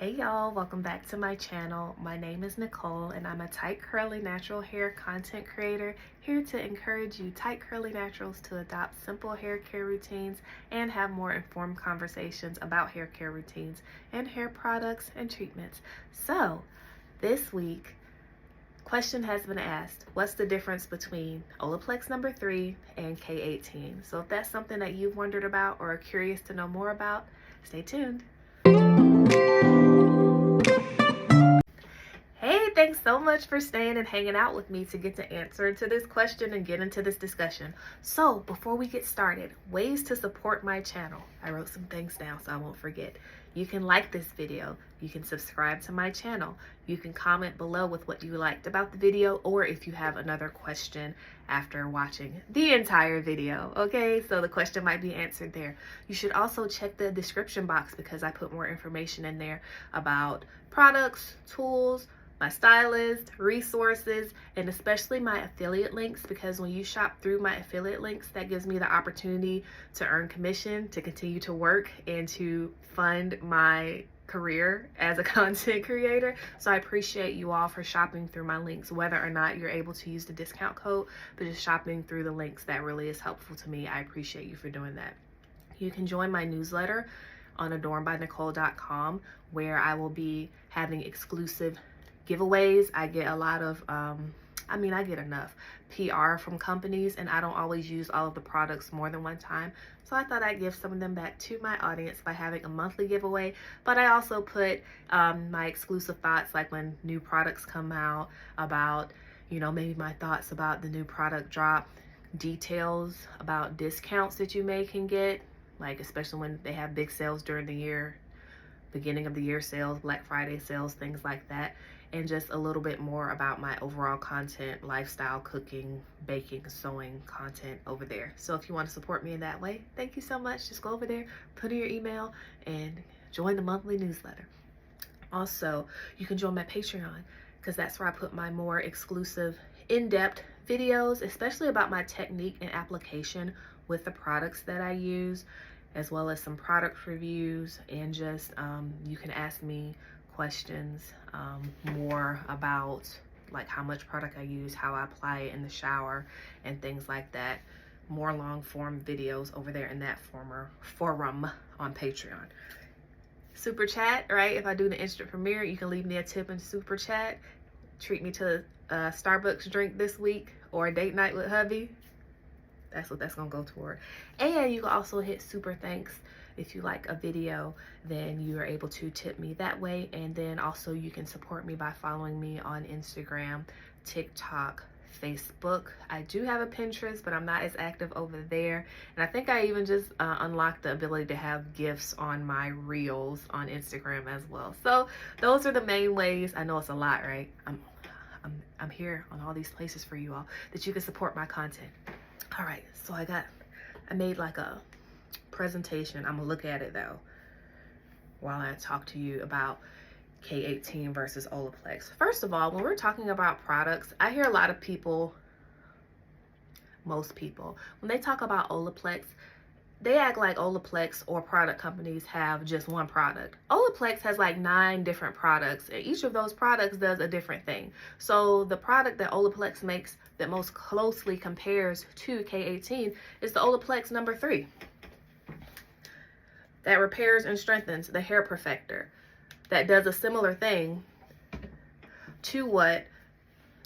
Hey y'all, welcome back to my channel. My name is Nicole and I'm a tight curly natural hair content creator here to encourage you tight curly naturals to adopt simple hair care routines and have more informed conversations about hair care routines and hair products and treatments. So this week, question has been asked, what's the difference between Olaplex number 3 and K18? So if that's something that you've wondered about or are curious to know more about, stay tuned. Hey, thanks so much for staying and hanging out with me to get to answer to this question and get into this discussion. So before we get started, ways to support my channel. I wrote some things down so I won't forget. You can like this video, you can subscribe to my channel, you can comment below with what you liked about the video, or if you have another question after watching the entire video, okay? So the question might be answered there. You should also check the description box because I put more information in there about products, tools, my stylist, resources, and especially my affiliate links, because when you shop through my affiliate links, that gives me the opportunity to earn commission, to continue to work, and to fund my career as a content creator. So I appreciate you all for shopping through my links, whether or not you're able to use the discount code, but just shopping through the links, that really is helpful to me. I appreciate you for doing that. You can join my newsletter on adornedbynicole.com, where I will be having exclusive giveaways. I get a lot of I get enough PR from companies, and I don't always use all of the products more than one time, so I thought I'd give some of them back to my audience by having a monthly giveaway. But I also put my exclusive thoughts, like when new products come out, about maybe my thoughts about the new product drop, details about discounts that you can get, like especially when they have big sales during the year, beginning of the year sales, Black Friday sales, things like that, and just a little bit more about my overall content, lifestyle, cooking, baking, sewing content over there. So if you want to support me in that way, thank you so much. Just go over there, put in your email, and join the monthly newsletter. Also, you can join my Patreon, because that's where I put my more exclusive, in-depth videos, especially about my technique and application with the products that I use, as well as some product reviews, and just you can ask me questions more about like how much product I use, how I apply it in the shower, and things like that. More long form videos over there in that forum on Patreon. Super chat, right? If I do the instant premiere, you can leave me a tip in super chat. Treat me to a Starbucks drink this week, or a date night with hubby. That's what that's gonna go toward. And you can also hit super thanks. If you like a video, then you are able to tip me that way. And then also you can support me by following me on Instagram, TikTok, Facebook. I do have a Pinterest, but I'm not as active over there. And I think I even just unlocked the ability to have gifts on my reels on Instagram as well. So those are the main ways. I know it's a lot, right? I'm here on all these places for you all that you can support my content. All right, so I made like a presentation. I'm gonna look at it though while I talk to you about K18 versus Olaplex. First of all, when we're talking about products, I hear a lot of people, most people, when they talk about Olaplex, they act like Olaplex or product companies have just one product. Olaplex has like 9 different products, and each of those products does a different thing. So the product that Olaplex makes that most closely compares to K18 is the Olaplex number 3. That repairs and strengthens the hair perfector. That does a similar thing to what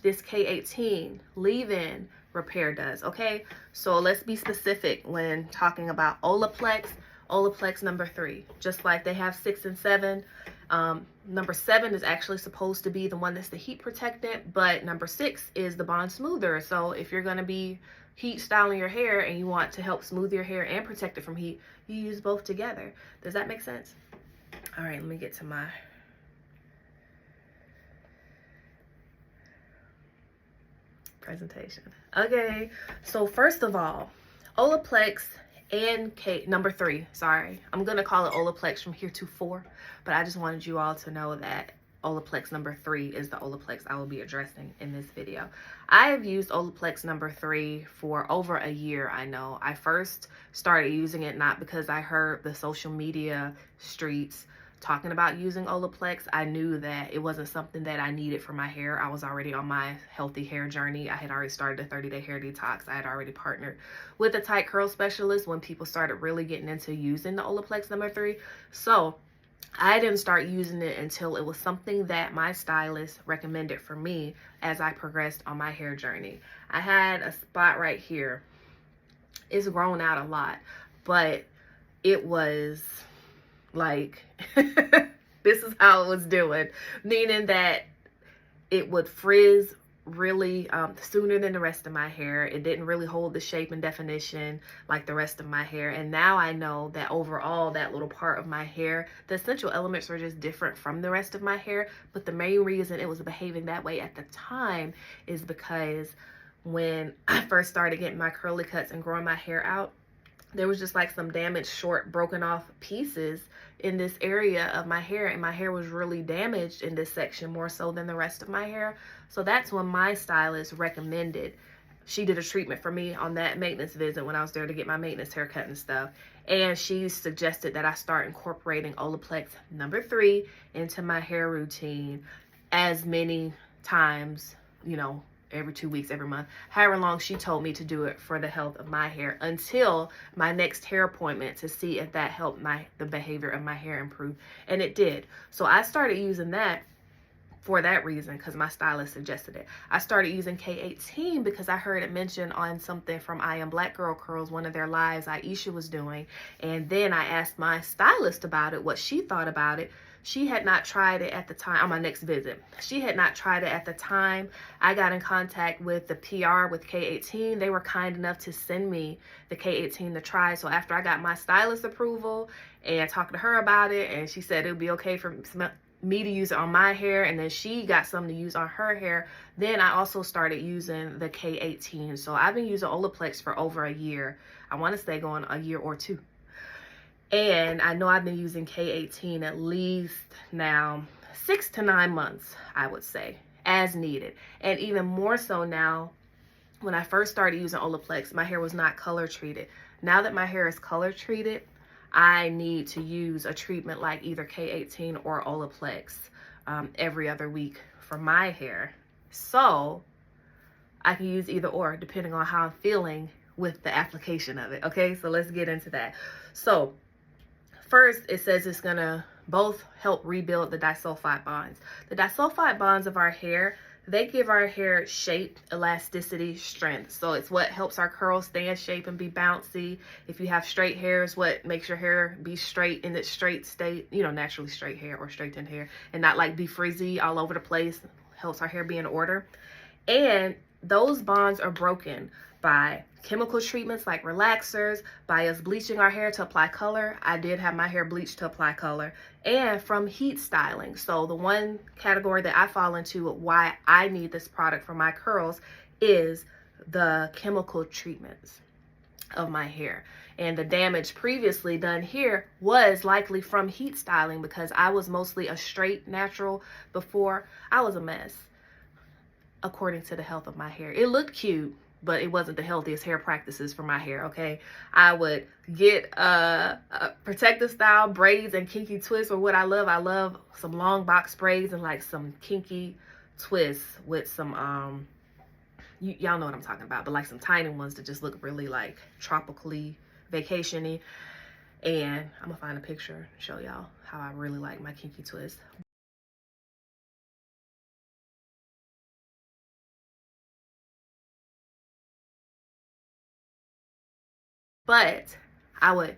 this K18 leave-in repair does, okay? So let's be specific when talking about Olaplex number 3. Just like they have 6 and 7. Number 7 is actually supposed to be the one that's the heat protectant, but number 6 is the bond smoother. So if you're gonna be heat styling your hair and you want to help smooth your hair and protect it from heat, you use both together. Does that make sense? All right, let me get to my presentation. Okay, so first of all, Olaplex and number 3, sorry, I'm gonna call it Olaplex from here to 4, but I just wanted you all to know that Olaplex number 3 is the Olaplex I will be addressing in this video. I have used Olaplex number 3 for over a year. I know I first started using it not because I heard the social media streets talking about using Olaplex, I knew that it wasn't something that I needed for my hair. I was already on my healthy hair journey. I had already started a 30-day hair detox. I had already partnered with a tight curl specialist when people started really getting into using the Olaplex #3. So I didn't start using it until it was something that my stylist recommended for me as I progressed on my hair journey. I had a spot right here. It's grown out a lot, but it was like, this is how it was doing, meaning that it would frizz really sooner than the rest of my hair. It didn't really hold the shape and definition like the rest of my hair. And now I know that overall, that little part of my hair, the essential elements are just different from the rest of my hair. But the main reason it was behaving that way at the time is because when I first started getting my curly cuts and growing my hair out, there was just like some damaged, short, broken off pieces in this area of my hair, and my hair was really damaged in this section more so than the rest of my hair. So that's when my stylist recommended, she did a treatment for me on that maintenance visit when I was there to get my maintenance haircut and stuff, and she suggested that I start incorporating Olaplex #3 into my hair routine as many times, you know, every 2 weeks, every month, however long she told me to do it for the health of my hair, until my next hair appointment to see if that helped the behavior of my hair improve. And it did. So I started using that for that reason, because my stylist suggested it. I started using K18 because I heard it mentioned on something from I Am Black Girl Curls, one of their lives Aisha was doing. And then I asked my stylist about it, what she thought about it. She had not tried it at the time, on my next visit. She had not tried it at the time. I got in contact with the PR with K18. They were kind enough to send me the K18 to try. So after I got my stylist approval and talked to her about it, and she said it would be okay for me to use it on my hair, and then she got some to use on her hair, then I also started using the K18. So I've been using Olaplex for over a year. I want to say going a year or two. And I know I've been using K18 at least now 6 to 9 months, I would say, as needed. And even more so now, when I first started using Olaplex, my hair was not color treated. Now that my hair is color treated, I need to use a treatment like either K18 or Olaplex every other week for my hair. So I can use either or depending on how I'm feeling with the application of it. Okay, so let's get into that. So first, it says it's gonna both help rebuild the disulfide bonds. The disulfide bonds of our hair, they give our hair shape, elasticity, strength. So it's what helps our curls stay in shape and be bouncy. If you have straight hair, it's what makes your hair be straight in its straight state, you know, naturally straight hair or straightened hair, and not like be frizzy all over the place. Helps our hair be in order. And those bonds are broken by chemical treatments like relaxers, by us bleaching our hair to apply color. I did have my hair bleached to apply color, and from heat styling. So the one category that I fall into why I need this product for my curls is the chemical treatments of my hair. And the damage previously done here was likely from heat styling, because I was mostly a straight natural before. I was a mess according to the health of my hair. It looked cute, but it wasn't the healthiest hair practices for my hair, okay? I would get protective style braids and kinky twists, or what I love. I love some long box braids and like some kinky twists with some, y'all know what I'm talking about, but like some tiny ones that just look really like tropically vacation-y. And I'm gonna find a picture and show y'all how I really like my kinky twist. But I would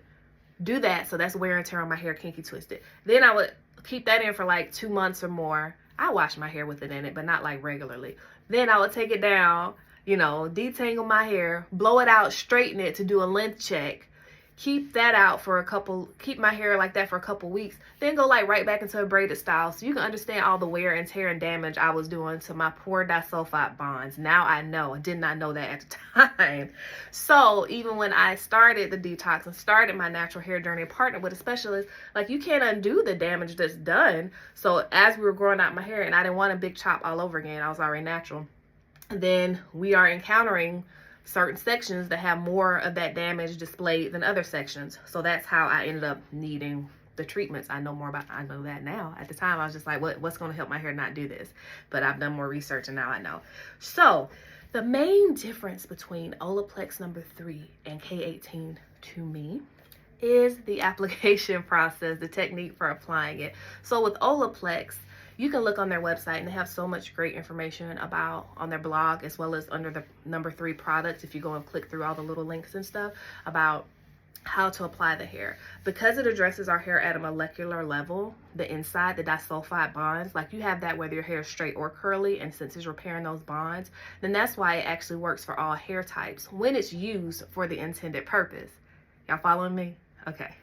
do that, so that's wear and tear on my hair, kinky twisted. Then I would keep that in for like 2 months or more. I wash my hair with it in it, but not like regularly. Then I would take it down, you know, detangle my hair, blow it out, straighten it to do a length check, keep that out for keep my hair like that for a couple weeks, then go like right back into a braided style. So you can understand all the wear and tear and damage I was doing to my poor disulfide bonds. Now I know. I did not know that at the time. So even when I started the detox and started my natural hair journey and partnered with a specialist, like, you can't undo the damage that's done. So as we were growing out my hair, and I didn't want a big chop all over again, I was already natural, then we are encountering certain sections that have more of that damage displayed than other sections. So that's how I ended up needing the treatments. I know more about, I know that now. At the time, I was just like, what's going to help my hair not do this? But I've done more research and now I know. So the main difference between Olaplex number 3 and K18 to me is the application process, the technique for applying it. So with Olaplex, you can look on their website and they have so much great information about on their blog, as well as under the number 3 products, if you go and click through all the little links and stuff about how to apply the hair. Because it addresses our hair at a molecular level, the inside, the disulfide bonds, like you have that whether your hair is straight or curly, and since it's repairing those bonds, then that's why it actually works for all hair types when it's used for the intended purpose. Y'all following me? Okay.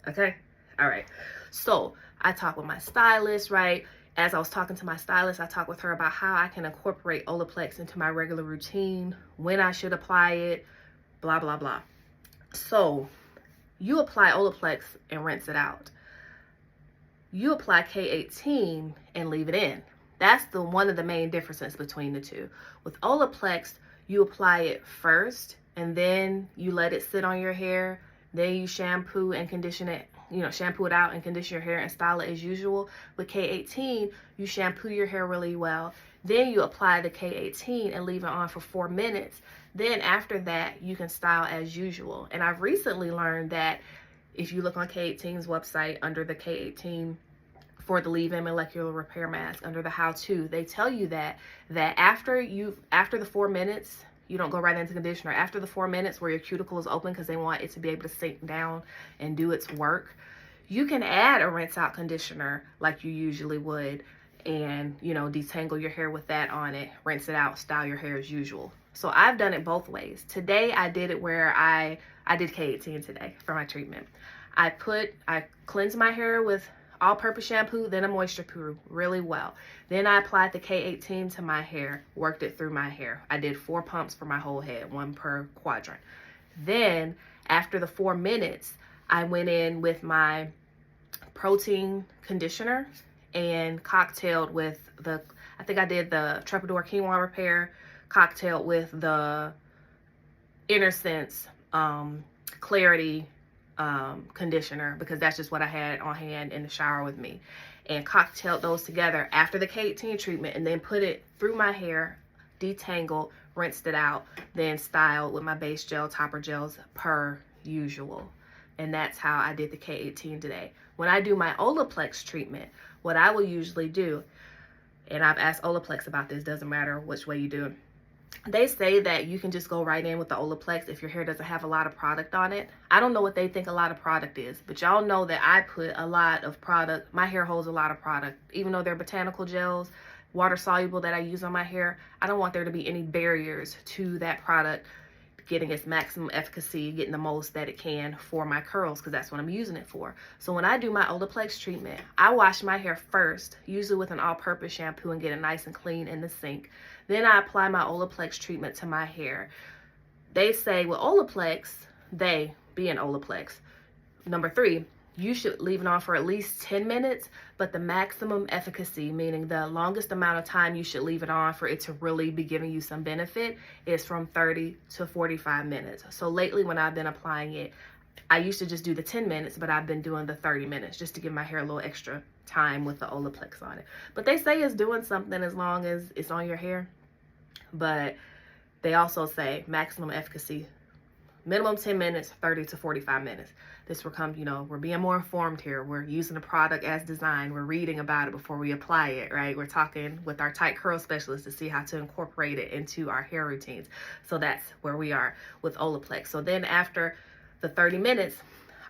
All right. So I talked with my stylist, right? As I was talking to my stylist, I talked with her about how I can incorporate Olaplex into my regular routine, when I should apply it, blah, blah, blah. So you apply Olaplex and rinse it out. You apply K18 and leave it in. That's one of the main differences between the two. With Olaplex, you apply it first and then you let it sit on your hair. Then you shampoo and condition it, shampoo it out and condition your hair and style it as usual. With K18, you shampoo your hair really well. Then you apply the K18 and leave it on for 4 minutes. Then after that, you can style as usual. And I've recently learned that if you look on K18's website under the K18 for the leave-in molecular repair mask, under the how-to, they tell you that after the 4 minutes, you don't go right into conditioner. After the 4 minutes where your cuticle is open because they want it to be able to sink down and do its work, you can add a rinse out conditioner like you usually would and, detangle your hair with that on it, rinse it out, style your hair as usual. So I've done it both ways. Today I did it where I did K18 today for my treatment. I cleansed my hair with all-purpose shampoo, then a moisture puree really well. Then I applied the K18 to my hair, worked it through my hair. I did 4 pumps for my whole head, 1 per quadrant. Then after the 4 minutes, I went in with my protein conditioner and cocktailed with I think I did the Trepador Quinoa Repair, cocktailed with the Inner Sense Clarity conditioner, because that's just what I had on hand in the shower with me, and cocktailed those together after the K18 treatment, and then put it through my hair, detangled, rinsed it out, then styled with my base gel, topper gels per usual. And that's how I did the K18 today. When I do my Olaplex treatment, what I will usually do, and I've asked Olaplex about this, doesn't matter which way you do it, they say that you can just go right in with the Olaplex if your hair doesn't have a lot of product on it. I don't know what they think a lot of product is, but y'all know that I put a lot of product. My hair holds a lot of product. Even though they're botanical gels, water soluble that I use on my hair, I don't want there to be any barriers to that product getting its maximum efficacy, getting the most that it can for my curls, because that's what I'm using it for. So when I do my Olaplex treatment, I wash my hair first, usually with an all-purpose shampoo, and get it nice and clean in the sink. Then I apply my Olaplex treatment to my hair. They say with Olaplex, they being Olaplex, number 3, you should leave it on for at least 10 minutes, but the maximum efficacy, meaning the longest amount of time you should leave it on for it to really be giving you some benefit, is from 30 to 45 minutes. So lately when I've been applying it, I used to just do the 10 minutes, but I've been doing the 30 minutes just to give my hair a little extra time with the Olaplex on it. But they say it's doing something as long as it's on your hair. But they also say maximum efficacy, minimum 10 minutes, 30 to 45 minutes. This will come, we're being more informed here. We're using the product as designed. We're reading about it before we apply it, right? We're talking with our tight curl specialist to see how to incorporate it into our hair routines. So that's where we are with Olaplex. So then after the 30 minutes,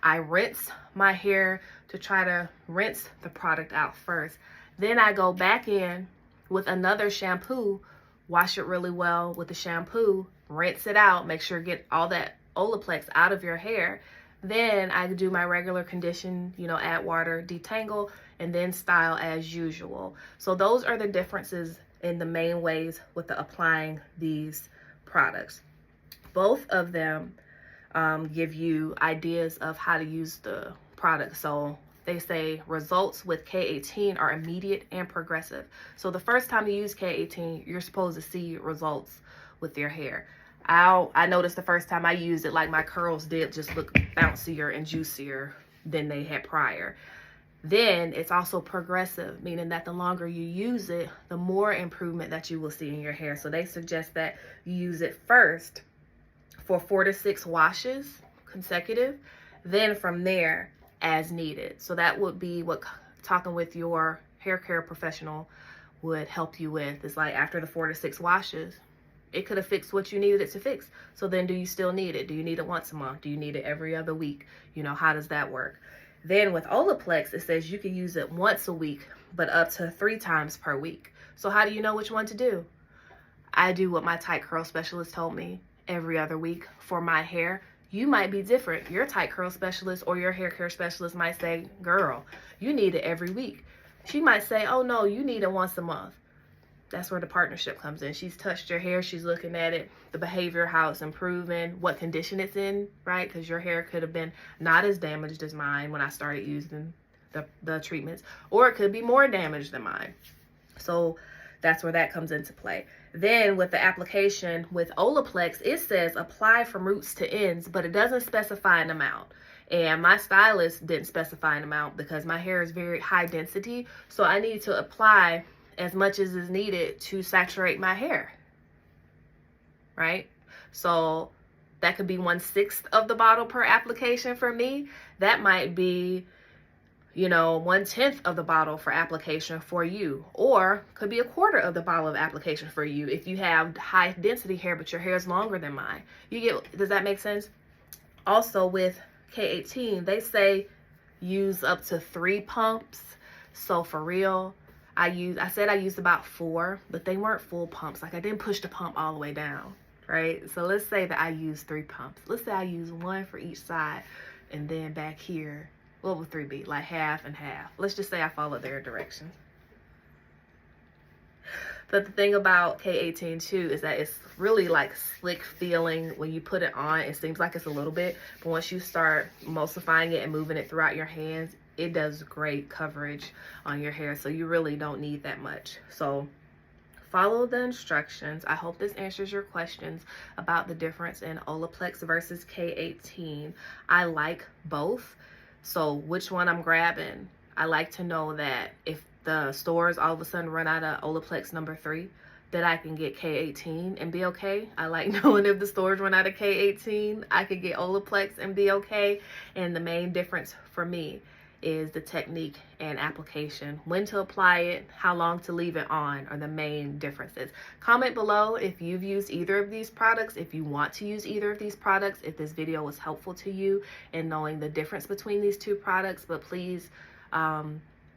I rinse my hair to try to rinse the product out first. Then I go back in with another shampoo, wash it really well with the shampoo, rinse it out, make sure get all that Olaplex out of your hair. Then I do my regular condition, add water, detangle, and then style as usual. So those are the differences in the main ways with the applying these products. Both of them give you ideas of how to use the product. So they say results with K18 are immediate and progressive. So the first time you use K18, you're supposed to see results with your hair. I noticed the first time I used it, like my curls did just look bouncier and juicier than they had prior. Then it's also progressive, meaning that the longer you use it, the more improvement that you will see in your hair. So they suggest that you use it first for 4 to 6 washes consecutive, then from there as needed. So that would be what talking with your hair care professional would help you with. It's like after the 4 to 6 washes, it could have fixed what you needed it to fix. So then do you still need it? Do you need it once a month? Do you need it every other week? You know, how does that work? Then with Olaplex, it says you can use it once a week, but up to 3 times per week. So how do you know which one to do? I do what my tight curl specialist told me, every other week for my hair. You might be different. Your tight curl specialist or your hair care specialist might say, girl, you need it every week. She might say, oh no, you need it once a month. That's where the partnership comes in. She's touched your hair, she's looking at it, the behavior, how it's improving, what condition it's in, right? Because your hair could have been not as damaged as mine when I started using the treatments, or it could be more damaged than mine. So that's where that comes into play. Then with the application with Olaplex, it says apply from roots to ends, but it doesn't specify an amount. And my stylist didn't specify an amount because my hair is very high density. So I need to apply as much as is needed to saturate my hair, right? So that could be 1/6 of the bottle per application for me. That might be, you know, 1/10 of the bottle for application for you, or could be 1/4 of the bottle of application for you if you have high density hair but your hair is longer than mine. You get, does that make sense? Also with K18, they say use up to 3 pumps. So for real, I said I used about 4, but they weren't full pumps. Like I didn't push the pump all the way down, right? So let's say that I used 3 pumps. Let's say I use 1 for each side, and then back here, what would 3 be? Like half and half. Let's just say I followed their directions. But the thing about K18 too is that it's really like slick feeling. When you put it on, it seems like it's a little bit, but once you start emulsifying it and moving it throughout your hands, it does great coverage on your hair. So you really don't need that much. So follow the instructions. I hope this answers your questions about the difference in Olaplex versus K18. I like both. So which one I'm grabbing, I like to know that if the stores all of a sudden run out of Olaplex number 3, that I can get K18 and be okay. I like knowing if the stores run out of K18, I could get Olaplex and be okay. And the main difference for me is the technique and application. When to apply it, how long to leave it on are the main differences. Comment below if you've used either of these products, if you want to use either of these products, if this video was helpful to you in knowing the difference between these 2 products. But please,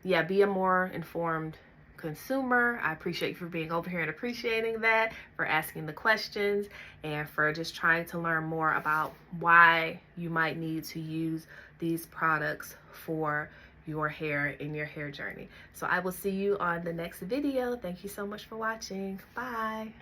yeah, be a more informed consumer. I appreciate you for being over here and appreciating that, for asking the questions, and for just trying to learn more about why you might need to use these products for your hair in your hair journey. So I will see you on the next video. Thank you so much for watching. Bye.